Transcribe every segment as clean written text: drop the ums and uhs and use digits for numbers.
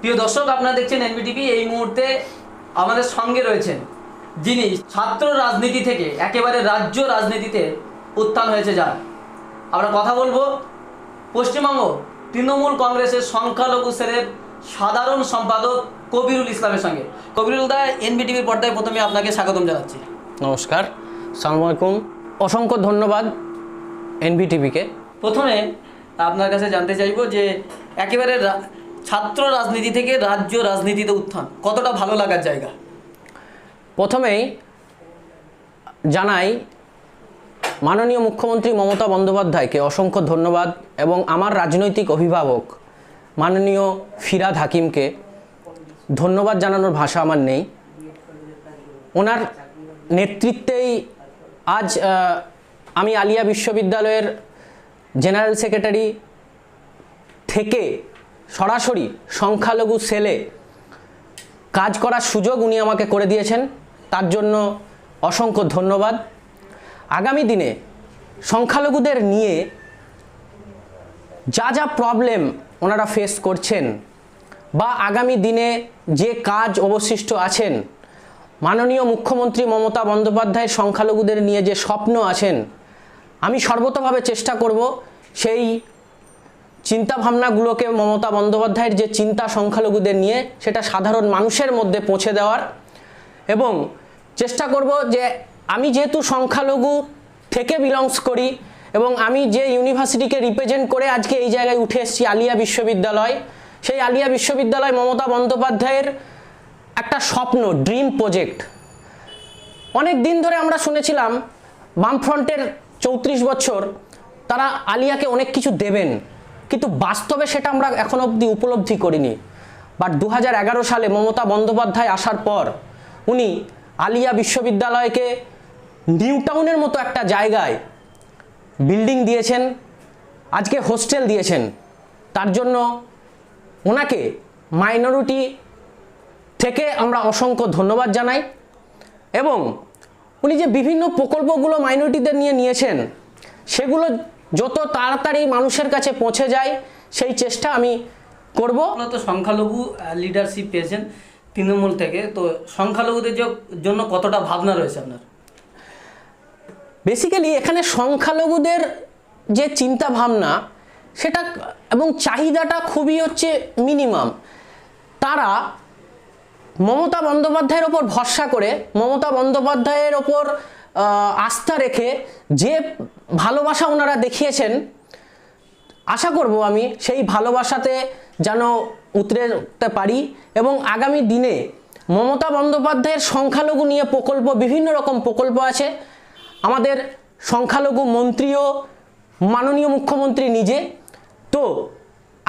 প্রিয় দর্শক, আপনারা দেখছেন এনবিটিভি। এই মুহূর্তে আমাদের সঙ্গে রয়েছেন যিনি ছাত্র রাজনীতি থেকে একেবারে রাজ্য রাজনীতিতে উত্থান হয়েছে যার। আমরা কথা বলবো পশ্চিমবঙ্গ তৃণমূল কংগ্রেসের সংখ্যালঘু সেলের সাধারণ সম্পাদক কবিরুল ইসলামের সঙ্গে। কবিরুল দা, এনবিটিভির পর্দায় প্রথমে আপনাকে স্বাগতম জানাচ্ছি। নমস্কার, আসসালামু আলাইকুম। অসংখ্য ধন্যবাদ এনবিটিভিকে। প্রথমে আপনার কাছে জানতে চাইবো যে একেবারে ছাত্র রাজনীতি থেকে রাজ্য রাজনীতিতে উত্থান কতটা ভালো লাগার জায়গা? প্রথমেই জানাই মাননীয় মুখ্যমন্ত্রী মমতা বন্দ্যোপাধ্যায়কে অসংখ্য ধন্যবাদ এবং আমার রাজনৈতিক অভিভাবক মাননীয় ফিরহাদ হাকিমকে ধন্যবাদ জানানোর ভাষা আমার নেই। ওনার নেতৃত্বেই আজ আমি আলিয়া বিশ্ববিদ্যালয়ের জেনারেল সেক্রেটারি থেকে সরাসরি সংখ্যালঘু সেলে কাজ করার সুযোগ উনি আমাকে করে দিয়েছেন, তার জন্য অসংখ্য ধন্যবাদ। আগামী দিনে সংখ্যালঘুদের নিয়ে যা যা প্রবলেম ওনারা ফেস করছেন বা আগামী দিনে যে কাজ অবশিষ্ট আছেন, মাননীয় মুখ্যমন্ত্রী মমতা বন্দ্যোপাধ্যায়ের সংখ্যালঘুদের নিয়ে যে স্বপ্ন আছেন, আমি সর্বতোভাবে চেষ্টা করব সেই চিন্তাভাবনাগুলোকে, মমতা বন্দ্যোপাধ্যায়ের যে চিন্তা সংখ্যালঘুদের নিয়ে, সেটা সাধারণ মানুষের মধ্যে পৌঁছে দেওয়ার, এবং চেষ্টা করব যে আমি যেহেতু সংখ্যালঘু থেকে বিলংস করি এবং আমি যে ইউনিভার্সিটিকে রিপ্রেজেন্ট করে আজকে এই জায়গায় উঠে এসেছি আলিয়া বিশ্ববিদ্যালয়, সেই আলিয়া বিশ্ববিদ্যালয় মমতা বন্দ্যোপাধ্যায়ের একটা স্বপ্ন, ড্রিম প্রজেক্ট। অনেক দিন ধরে আমরা শুনেছিলাম বামফ্রন্টের 34 বছর তারা আলিয়াকে অনেক কিছু দেবেন, কিন্তু বাস্তবে সেটা আমরা এখন অবধি উপলব্ধি করিনি। বাট 2011 সালে মমতা বন্দ্যোপাধ্যায় আসার পর উনি আলিয়া বিশ্ববিদ্যালয়কে নিউ টাউনের মতো একটা জায়গায় বিল্ডিং দিয়েছেন, আজকে হোস্টেল দিয়েছেন। তার জন্য ওনাকে মাইনরিটি থেকে আমরা অসংখ্য ধন্যবাদ জানাই। এবং উনি যে বিভিন্ন প্রকল্পগুলো মাইনরিটিদের নিয়ে নিয়েছেন, সেগুলো যত তাড়াতাড়ি মানুষের কাছে পৌঁছে যায় সেই চেষ্টা আমি করব। আপনারা তো সংখ্যালঘু লিডারশিপ পেয়েছেন তৃণমূল থেকে, তো সংখ্যালঘুদের জন্য কতটা ভাবনা রয়েছে আপনার? বেসিক্যালি এখানে সংখ্যালঘুদের যে চিন্তা ভাবনা সেটা এবং চাহিদাটা খুবই হচ্ছে মিনিমাম। তারা মমতা বন্দ্যোপাধ্যায়ের ওপর ভরসা করে, মমতা বন্দ্যোপাধ্যায়ের ওপর আস্থা রেখে যে ভালোবাসা ওনারা দেখিয়েছেন, আশা করব আমি সেই ভালোবাসাতে যেন উতরতে পারি এবং আগামী দিনে মমতা বন্দ্যোপাধ্যায়ের সংখ্যালঘু নিয়ে প্রকল্প, বিভিন্ন রকম প্রকল্প আছে। আমাদের সংখ্যালঘু মন্ত্রীও মাননীয় মুখ্যমন্ত্রী নিজে, তো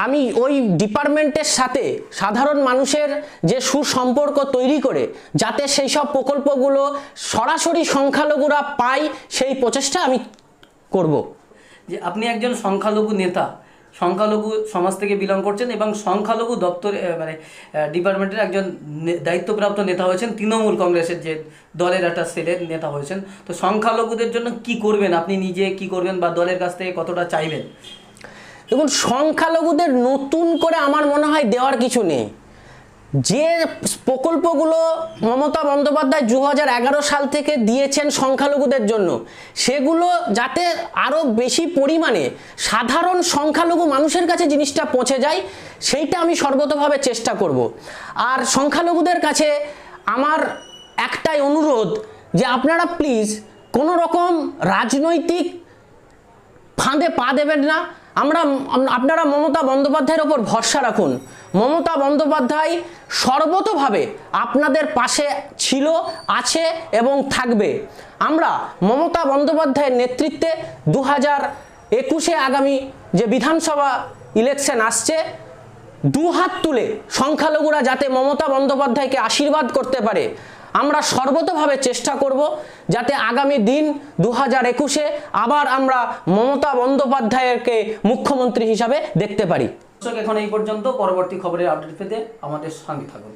আমি ওই ডিপার্টমেন্টের সাথে সাধারণ মানুষের যে সুসম্পর্ক তৈরি করে যাতে সেই সব প্রকল্পগুলো সরাসরি সংখ্যালঘুরা পায়, সেই প্রচেষ্টা আমি করব। যে আপনি একজন সংখ্যালঘু নেতা, সংখ্যালঘু সমাজ থেকে বিলং করছেন এবং সংখ্যালঘু দপ্তরে মানে ডিপার্টমেন্টের একজন দায়িত্বপ্রাপ্ত নেতা হয়েছেন, তৃণমূল কংগ্রেসের যে দলের একটা সেলের নেতা হয়েছেন। তো সংখ্যালঘুদের জন্য কি করবেন, আপনি নিজে কি করবেন বা দলের কাছ থেকে কতটা চাইবেন? দেখুন, সংখ্যালঘুদের নতুন করে আমার মনে হয় দেওয়ার কিছু নেই। যে প্রকল্পগুলো মমতা বন্দ্যোপাধ্যায় 2011 সাল থেকে দিয়েছেন সংখ্যালঘুদের জন্য, সেগুলো যাতে আরও বেশি পরিমাণে সাধারণ সংখ্যালঘু মানুষের কাছে জিনিসটা পৌঁছে যায়, সেইটা আমি সর্বতোভাবে চেষ্টা করব। আর সংখ্যালঘুদের কাছে আমার একটাই অনুরোধ যে আপনারা প্লিজ কোনো রকম রাজনৈতিক ফাঁদে পা দেবেন না। আপনারা মমতা বন্দ্যোপাধ্যায়ের ওপর ভরসা রাখুন। মমতা বন্দ্যোপাধ্যায় সর্বতোভাবে আপনাদের পাশে ছিল, আছে এবং থাকবে। আমরা মমতা বন্দ্যোপাধ্যায়ের নেতৃত্বে 2021-এ আগামী যে বিধানসভা ইলেকশন আসছে, দুহাত তুলে সংখ্যালঘুরা যাতে মমতা বন্দ্যোপাধ্যায়কে আশীর্বাদ করতে পারে, আমরা সর্বতোভাবে চেষ্টা করব যাতে আগামী দিন 2021-এ আবার আমরা মমতা বন্দ্যোপাধ্যায়কে মুখ্যমন্ত্রী হিসাবে দেখতে পারি। এখন এই পর্যন্ত, পরবর্তী খবরের আপডেট পেতে আমাদের সঙ্গে থাকুন।